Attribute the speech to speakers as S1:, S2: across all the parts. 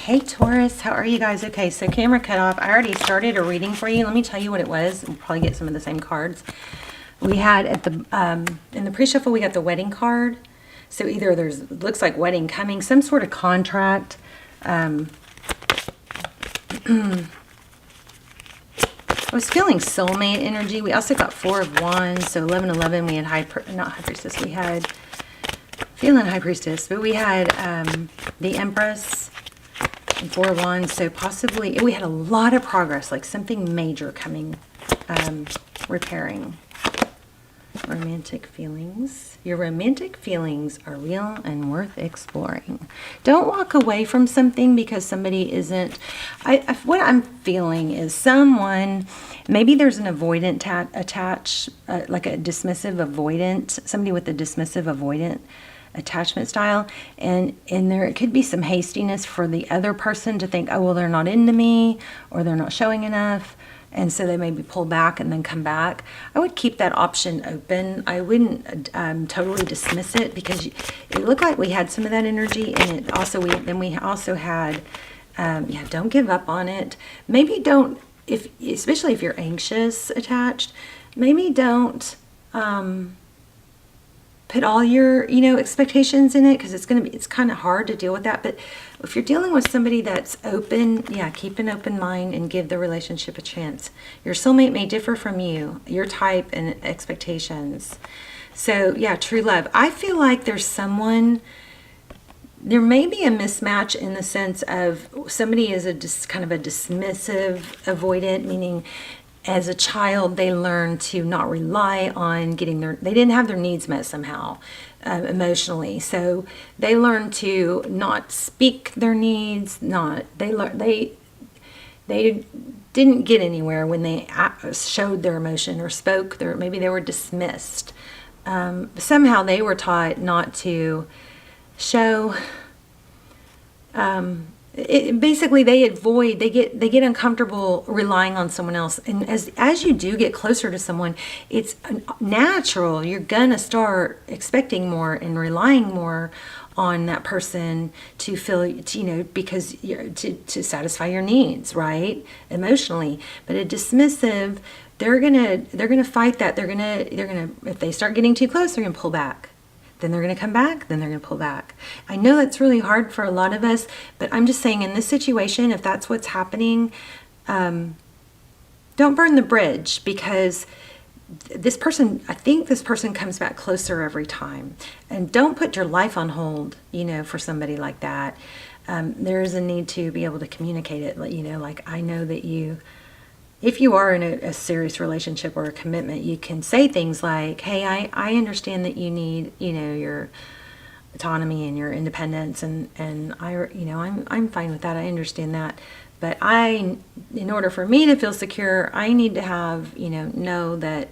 S1: Hey Taurus, how are you guys? Okay, so camera cut off. I already started a reading for you. Let me tell you what it was. We'll probably get some of the same cards. We had at the in the pre-shuffle we got the wedding card. So either there's looks like wedding coming, some sort of contract. I was feeling soulmate energy. We also got 4 of Wands, so 11-11. We had not High Priestess. We had feeling High Priestess, but we had the Empress and 4 of Wands. So possibly we had a lot of progress, like something major coming, repairing. Romantic feelings. Your romantic feelings are real and worth exploring. Don't walk away from something because somebody isn't. What I'm feeling is someone, maybe there's an avoidant attached, like a dismissive avoidant, somebody with a dismissive avoidant attachment style, and there could be some hastiness for the other person to think, oh well, they're not into me, or they're not showing enough. And so they maybe pull back and then come back. I would keep that option open. I wouldn't totally dismiss it, because it looked like we had some of that energy, and it also we also had yeah, don't give up on it. Maybe don't, especially if you're anxious attached, maybe don't put all your expectations in it, because it's kind of hard to deal with that. But if you're dealing with somebody that's open, yeah, keep an open mind and give the relationship a chance. Your soulmate may differ from you, your type and expectations. So yeah, true love. I feel like there may be a mismatch in the sense of somebody is kind of a dismissive avoidant, meaning as a child, they learned to not rely on they didn't have their needs met somehow, emotionally. So they learned to not speak their needs, they didn't get anywhere when they showed their emotion or spoke maybe they were dismissed. Somehow they were taught not to show, basically they get uncomfortable relying on someone else. And as you do get closer to someone, it's natural, you're gonna start expecting more and relying more on that person to feel, because to satisfy your needs, right, emotionally. But a dismissive, they're gonna fight that. They're gonna if they start getting too close, they're gonna pull back. Then they're going to come back, then they're going to pull back. I know that's really hard for a lot of us, but I'm just saying in this situation, if that's what's happening, don't burn the bridge, because this person, I think this person comes back closer every time. And don't put your life on hold, for somebody like that. There is a need to be able to communicate it, like I know that if you are in a serious relationship or a commitment, you can say things like, hey, I understand that you need, your autonomy and your independence, and I'm fine with that. I understand that. But in order for me to feel secure, I need to have, know that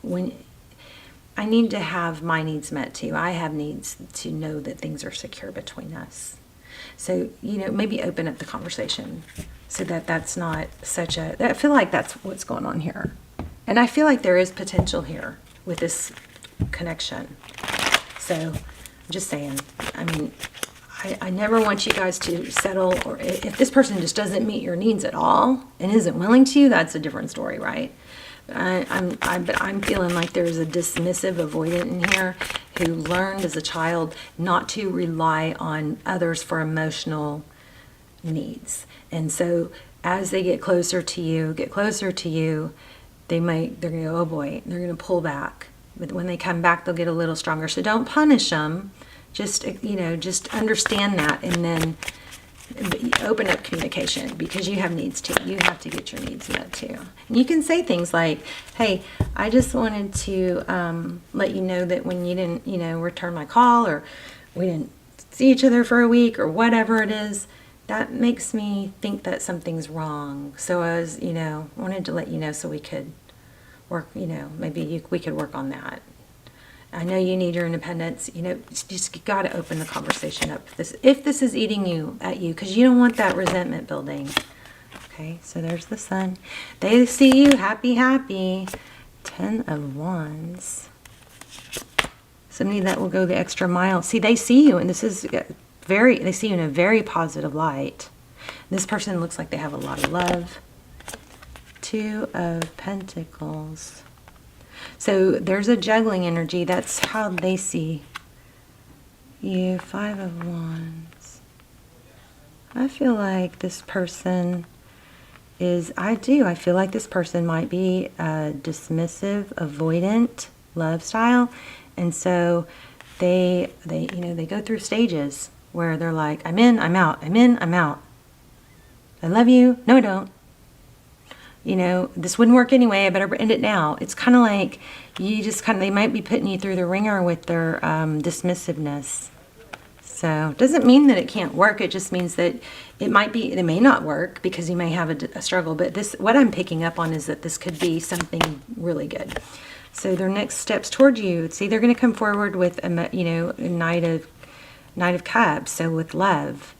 S1: I need to have my needs met too. I have needs to know that things are secure between us. So, maybe open up the conversation so that that's not I feel like that's what's going on here. And I feel like there is potential here with this connection. So, I'm just saying, I never want you guys to settle, or if this person just doesn't meet your needs at all and isn't willing to, that's a different story, right? But I'm feeling like there's a dismissive avoidant in here who learned as a child not to rely on others for emotional needs. And so as they get closer to you, they're going to go, oh boy, they're going to pull back. But when they come back, they'll get a little stronger. So don't punish them. Just understand that, and then open up communication, because you have needs too. You have to get your needs met too. And you can say things like, hey, I just wanted to let you know that when you didn't, return my call, or we didn't see each other for a week, or whatever it is, that makes me think that something's wrong. So I was, wanted to let you know so we could work, maybe we could work on that. I know you need your independence. Just got to open the conversation up. If this is eating at you, because you don't want that resentment building. Okay, so there's the sun. They see you happy. 10 of Wands. Somebody that will go the extra mile. See, they see you, and this is they see you in a very positive light. This person looks like they have a lot of love. Two of Pentacles. So there's a juggling energy. That's how they see you. Five of Wands. I feel like this person is, I feel like this person might be a dismissive, avoidant love style. And so they go through stages where they're like, I'm in, I'm out, I'm in, I'm out. I love you. No, I don't. This wouldn't work anyway. I better end it now. It's kind of like they might be putting you through the ringer with their dismissiveness. So it doesn't mean that it can't work. It just means that it may not work because you may have a struggle. But what I'm picking up on is that this could be something really good. So their next steps toward you, it's either going to come forward with a Knight of Cups, so with love.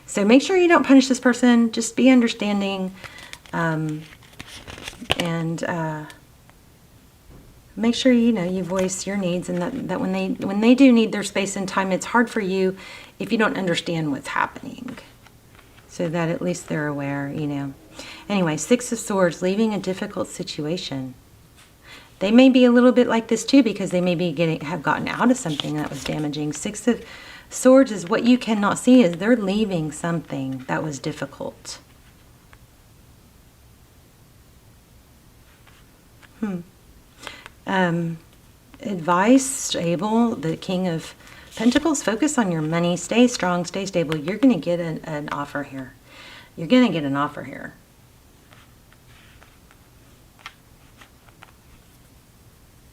S1: So make sure you don't punish this person. Just be understanding, and make sure you voice your needs, and that when they do need their space and time, it's hard for you if you don't understand what's happening. So that at least they're aware, Anyway, Six of Swords, leaving a difficult situation. They may be a little bit like this too, because they may have gotten out of something that was damaging. Six of Swords is what you cannot see, is they're leaving something that was difficult. Advice, stable, the King of Pentacles, focus on your money, stay strong, stay stable. You're going to get an offer here. You're going to get an offer here.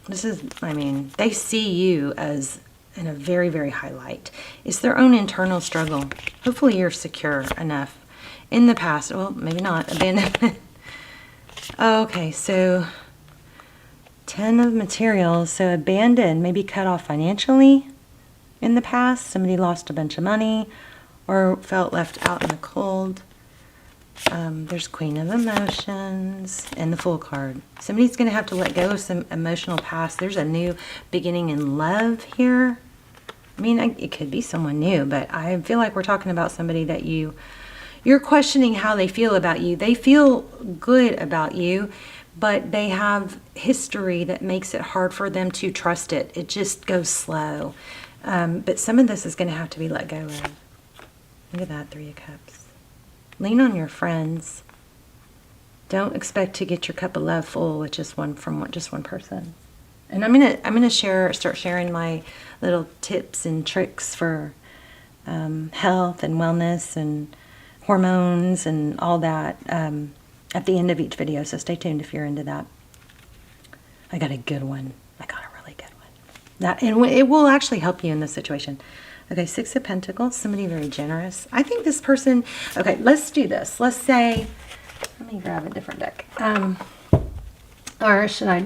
S1: They see you as in a very, very high light. It's their own internal struggle. Hopefully you're secure enough. In the past, well, maybe not, abandonment. Okay, so 10 of materials, so abandoned, maybe cut off financially in the past. Somebody lost a bunch of money or felt left out in the cold. There's Queen of Emotions and the Fool card. Somebody's going to have to let go of some emotional past. There's a new beginning in love here. It could be someone new, but I feel like we're talking about somebody that you're questioning how they feel about you. They feel good about you, but they have history that makes it hard for them to trust it. It just goes slow. But some of this is going to have to be let go of. Look at that, Three of Cups. Lean on your friends. Don't expect to get your cup of love full with just one person. And I'm gonna start sharing my little tips and tricks for health and wellness and hormones and all that at the end of each video. So stay tuned if you're into that. I got a good one. I got a really good one. And it will actually help you in this situation. Okay, Six of Pentacles, somebody very generous. I think this person, okay, let's do this. Let's say, let me grab a different deck. Or should I,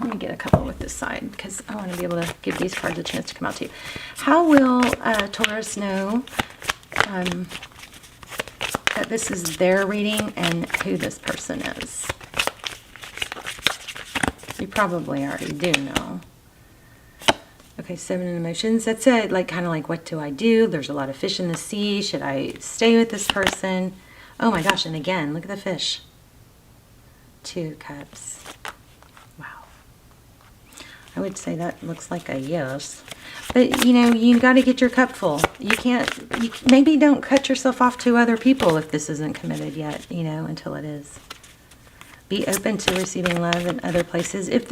S1: let me get a couple with this side because I want to be able to give these cards a chance to come out to you. How will Taurus know that this is their reading and who this person is? You probably already do know. Okay, Seven of Emotions. That's it. Kind of like, what do I do? There's a lot of fish in the sea. Should I stay with this person? Oh my gosh, and again, look at the fish. Two Cups. Wow. I would say that looks like a yes. But, you got to get your cup full. Maybe don't cut yourself off to other people if this isn't committed yet, until it is. Be open to receiving love in other places. If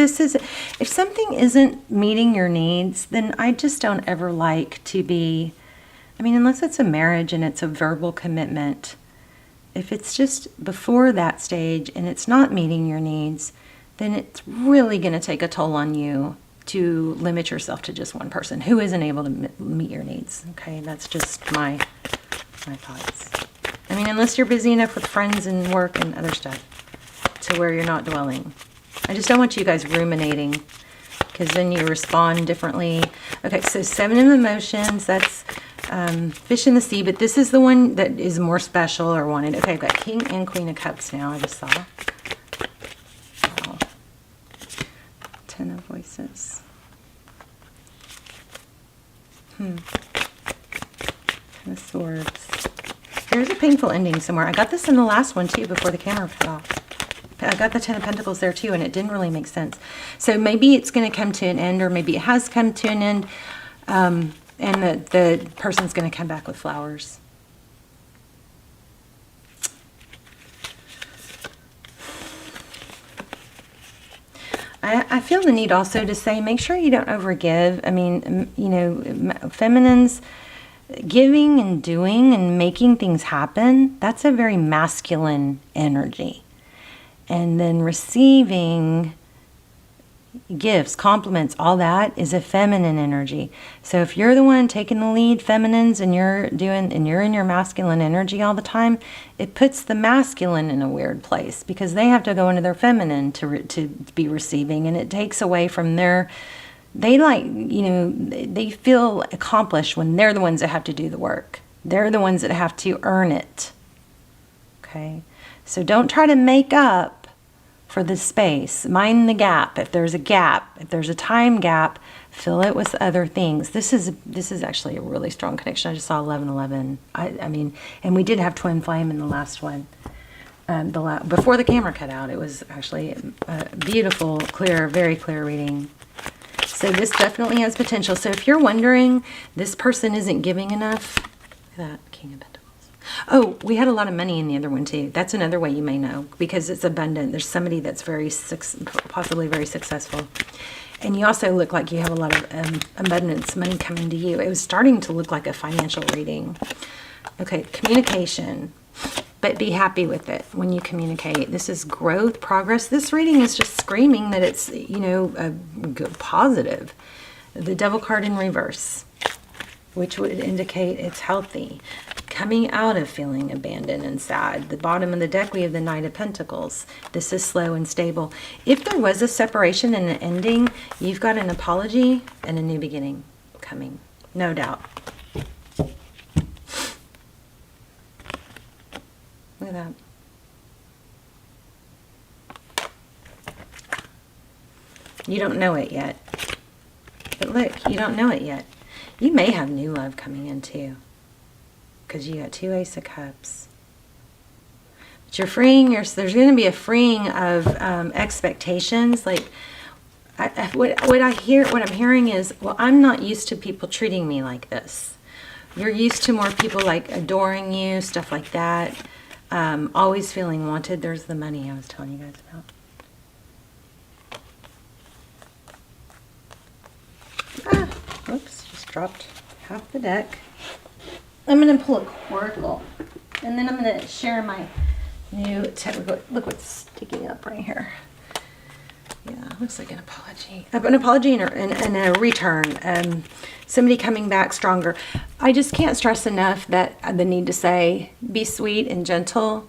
S1: something isn't meeting your needs, then I just don't ever like to be, unless it's a marriage and it's a verbal commitment. If it's just before that stage and it's not meeting your needs, then it's really going to take a toll on you to limit yourself to just one person who isn't able to meet your needs. Okay, that's just my thoughts. Unless you're busy enough with friends and work and other stuff to where you're not dwelling. I just don't want you guys ruminating because then you respond differently. Okay, so Seven of Emotions, that's fish in the sea, but this is the one that is more special or wanted. Okay, I've got King and Queen of Cups now, I just saw. Wow. Ten of Voices. Swords. There's a painful ending somewhere. I got this in the last one too before the camera cut off. I got the Ten of Pentacles there too, and it didn't really make sense. So maybe it's going to come to an end, or maybe it has come to an end, and the person's going to come back with flowers. I feel the need also to say, make sure you don't overgive. I mean, you know, feminines, giving and doing and making things happen, that's a very masculine energy. And then receiving gifts, compliments, all that is a feminine energy. So if you're the one taking the lead, feminines, and you're in your masculine energy all the time, it puts the masculine in a weird place because they have to go into their feminine to be receiving, and it takes away from their, they feel accomplished when they're the ones that have to do the work. They're the ones that have to earn it. Okay? So don't try to make up for the space. Mind the gap. If there's a gap, if there's a time gap, fill it with other things. This is actually a really strong connection. I just saw 1111. I mean, and we did have twin flame in the last one. Before the camera cut out, it was actually a beautiful, clear, very clear reading. So this definitely has potential. So if you're wondering, this person isn't giving enough, look at that, King of Pentacles. Oh, we had a lot of money in the other one too. That's another way you may know, because it's abundant. There's somebody that's possibly very successful. And you also look like you have a lot of abundance, money coming to you. It was starting to look like a financial reading. Okay, communication. But be happy with it when you communicate. This is growth, progress. This reading is just screaming that it's, positive. The Devil card in reverse, which would indicate it's healthy. Coming out of feeling abandoned and sad. The bottom of the deck, we have the Knight of Pentacles. This is slow and stable. If there was a separation and an ending, you've got an apology and a new beginning coming. No doubt. Look at that. You don't know it yet. But look, you don't know it yet. You may have new love coming in too, because you got 2 Ace of Cups. But you're freeing, there's going to be a freeing of expectations. Like, what I'm hearing is, well, I'm not used to people treating me like this. You're used to more people like adoring you, stuff like that. Always feeling wanted. There's the money I was telling you guys about. Whoops, just dropped half the deck. I'm going to pull a Oracle, and then I'm going to share my new technical. Look what's sticking up right here. Yeah, looks like an apology. An apology and a return. Somebody coming back stronger. I just can't stress enough that the need to say, be sweet and gentle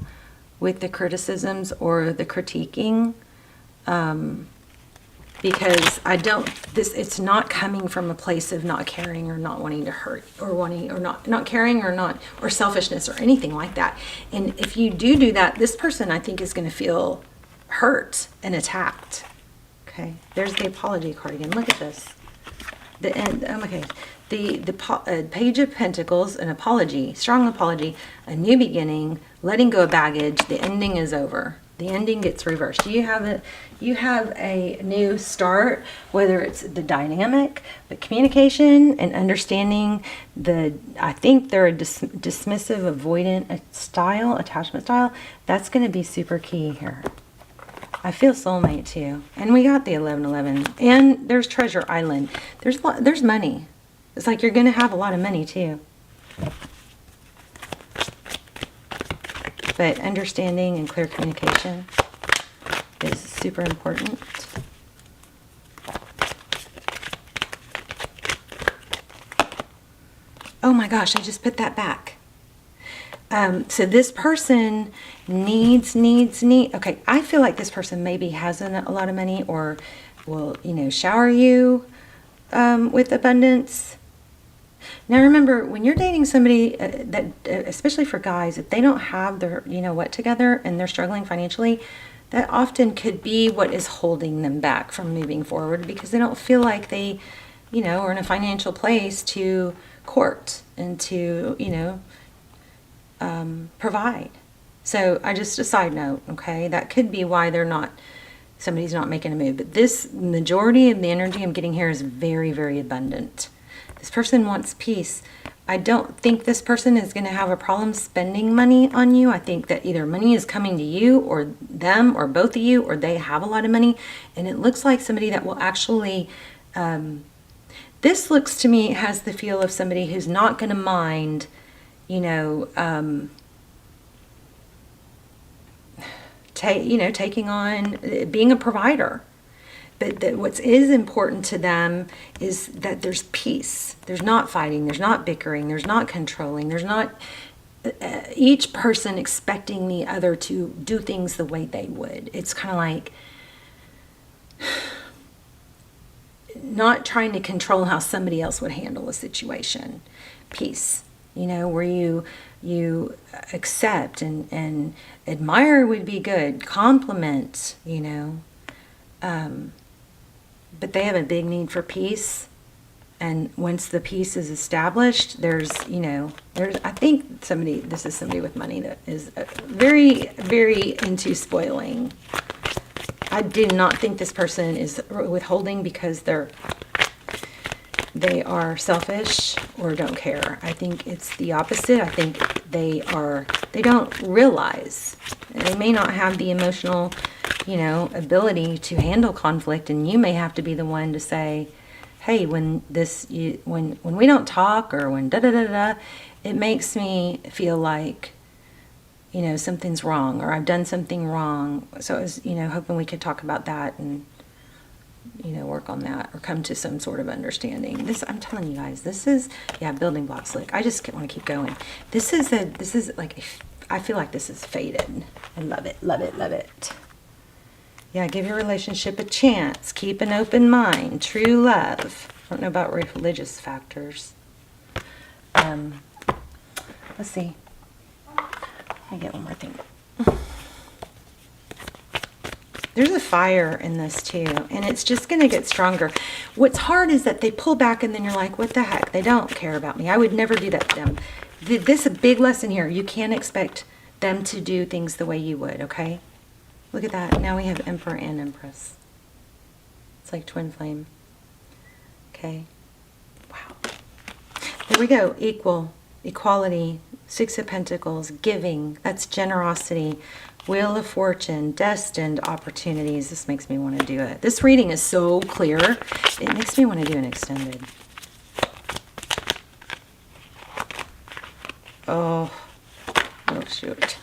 S1: with the criticisms or the critiquing. Because it's not coming from a place of not caring or not wanting to hurt or wanting or not caring or selfishness or anything like that. And if you do that, this person I think is going to feel hurt and attacked. Okay, there's the apology card again. Look at this. The end. Okay, the Page of Pentacles, an apology, strong apology, a new beginning, letting go of baggage. The ending is over. The ending gets reversed. You have a new start, whether it's the dynamic, the communication, and understanding I think they're a dismissive, avoidant attachment style. That's going to be super key here. I feel soulmate too. And we got the 1111. And there's Treasure Island. There's money. It's like you're going to have a lot of money too. But understanding and clear communication is super important. Oh my gosh, I just put that back. So this person needs. Okay, I feel like this person maybe has a lot of money or will, shower you with abundance. Now remember, when you're dating somebody that, especially for guys, if they don't have their, what together and they're struggling financially, that often could be what is holding them back from moving forward because they don't feel like they, are in a financial place to court and to, provide. So I just, a side note, okay, that could be why somebody's not making a move. But this majority of the energy I'm getting here is very, very abundant. This person wants peace. I don't think this person is going to have a problem spending money on you. I think that either money is coming to you or them or both of you, or they have a lot of money. And it looks like somebody that will actually, this looks to me has the feel of somebody who's not going to mind, taking on being a provider. But that what is important to them is that there's peace. There's not fighting. There's not bickering. There's not controlling. There's not each person expecting the other to do things the way they would. It's kind of like not trying to control how somebody else would handle a situation. Peace, where you accept and admire would be good. Compliment, but they have a big need for peace. And once the peace is established, I think this is somebody with money that is very, very into spoiling. I do not think this person is withholding because they are selfish or don't care. I think it's the opposite. I think they don't realize. They may not have the emotional, ability to handle conflict, and you may have to be the one to say, hey, when we don't talk, or when da-da-da-da, it makes me feel like, something's wrong, or I've done something wrong. So I was, hoping we could talk about that and, work on that, or come to some sort of understanding. I'm telling you guys, this is, building blocks. Look, I just want to keep going. This is like, I feel like this is fated. I love it, love it, love it. Yeah, give your relationship a chance. Keep an open mind. True love. I don't know about religious factors. Let's see. Let me get one more thing. There's a fire in this too, and it's just going to get stronger. What's hard is that they pull back, and then you're like, what the heck? They don't care about me. I would never do that to them. This is a big lesson here. You can't expect them to do things the way you would, okay? Look at that. Now we have Emperor and Empress. It's like twin flame. Okay. Wow. There we go. Equal, equality, Six of Pentacles, giving. That's generosity. Wheel of Fortune, destined opportunities. This makes me want to do it. This reading is so clear. It makes me want to do an extended. Oh shoot.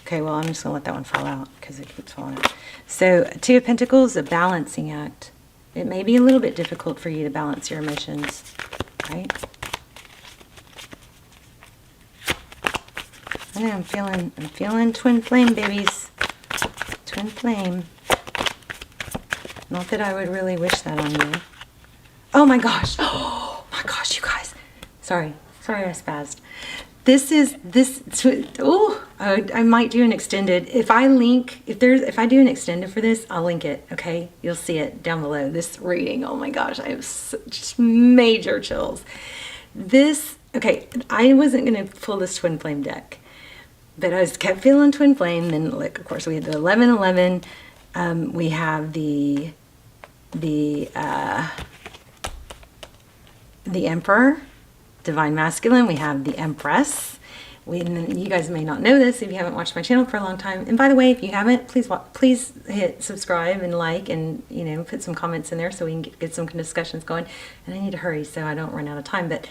S1: Okay, well, I'm just going to let that one fall out because it keeps falling out. So, Two of Pentacles, a balancing act. It may be a little bit difficult for you to balance your emotions, right? I know, I'm feeling twin flame, babies. Twin flame. Not that I would really wish that on you. Oh my gosh. Oh my gosh, you guys. Sorry I spazzed. I might do an extended. If I do an extended for this, I'll link it, okay? You'll see it down below. This reading, oh my gosh, I have just major chills. Okay, I wasn't going to pull this twin flame deck, but I kept feeling twin flame. Then, like, of course, we had the 1111. We have the Emperor, Divine Masculine. We have the Empress. You guys may not know this if you haven't watched my channel for a long time. And by the way, if you haven't, please hit subscribe and like, and put some comments in there so we can get some discussions going. And I need to hurry so I don't run out of time. But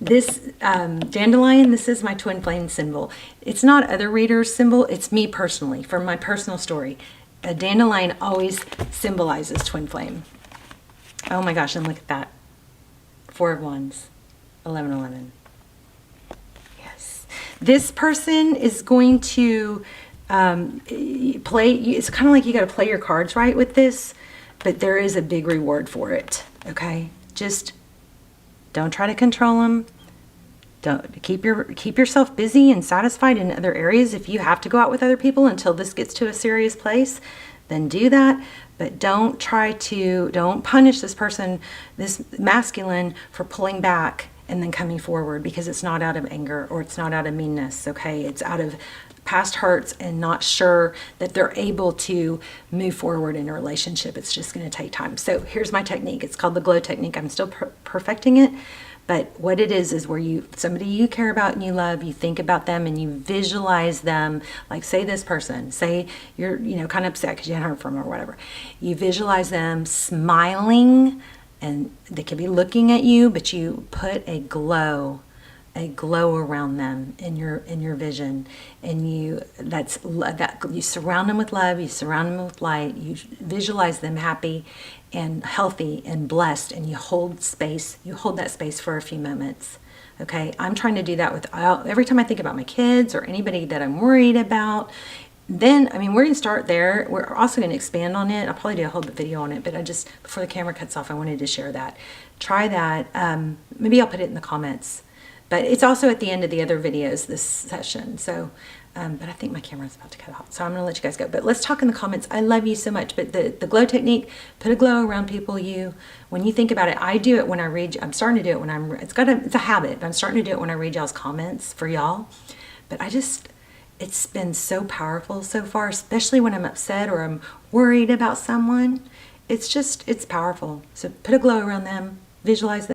S1: this dandelion, this is my twin flame symbol. It's not other readers' symbol. It's me personally, for my personal story. A dandelion always symbolizes twin flame. Oh my gosh, and look at that. Four of Wands. 1111. Yes. This person is going to play. It's kind of like you got to play your cards right with this, but there is a big reward for it. Okay, just don't try to control them. Don't keep yourself busy and satisfied in other areas. If you have to go out with other people until this gets to a serious place, then do that. But don't punish this person, this masculine, for pulling back and then coming forward, because it's not out of anger or it's not out of meanness, okay? It's out of past hurts and not sure that they're able to move forward in a relationship. It's just going to take time. So here's my technique. It's called the glow technique. I'm still perfecting it. But what it is where somebody you care about and you love, you think about them and you visualize them. Like, say this person, say you're, kind of upset because you hadn't heard from them or whatever. You visualize them smiling, and they could be looking at you, but you put a glow around them in your vision, and you surround them with love, you surround them with light, you visualize them happy and healthy and blessed, and you hold that space for a few moments. Okay, I'm trying to do that with every time I think about my kids or anybody that I'm worried about. Then, we're going to start there. We're also going to expand on it. I'll probably do a whole video on it, but before the camera cuts off, I wanted to share that. Try that. Maybe I'll put it in the comments. But it's also at the end of the other videos, this session. So, but I think my camera's about to cut off. So I'm going to let you guys go. But let's talk in the comments. I love you so much. But the glow technique, put a glow around people. When you think about it, I do it when I read. I'm starting to do it when it's a habit. But I'm starting to do it when I read y'all's comments for y'all. But it's been so powerful so far, especially when I'm upset or I'm worried about someone. It's powerful. So put a glow around them, visualize them.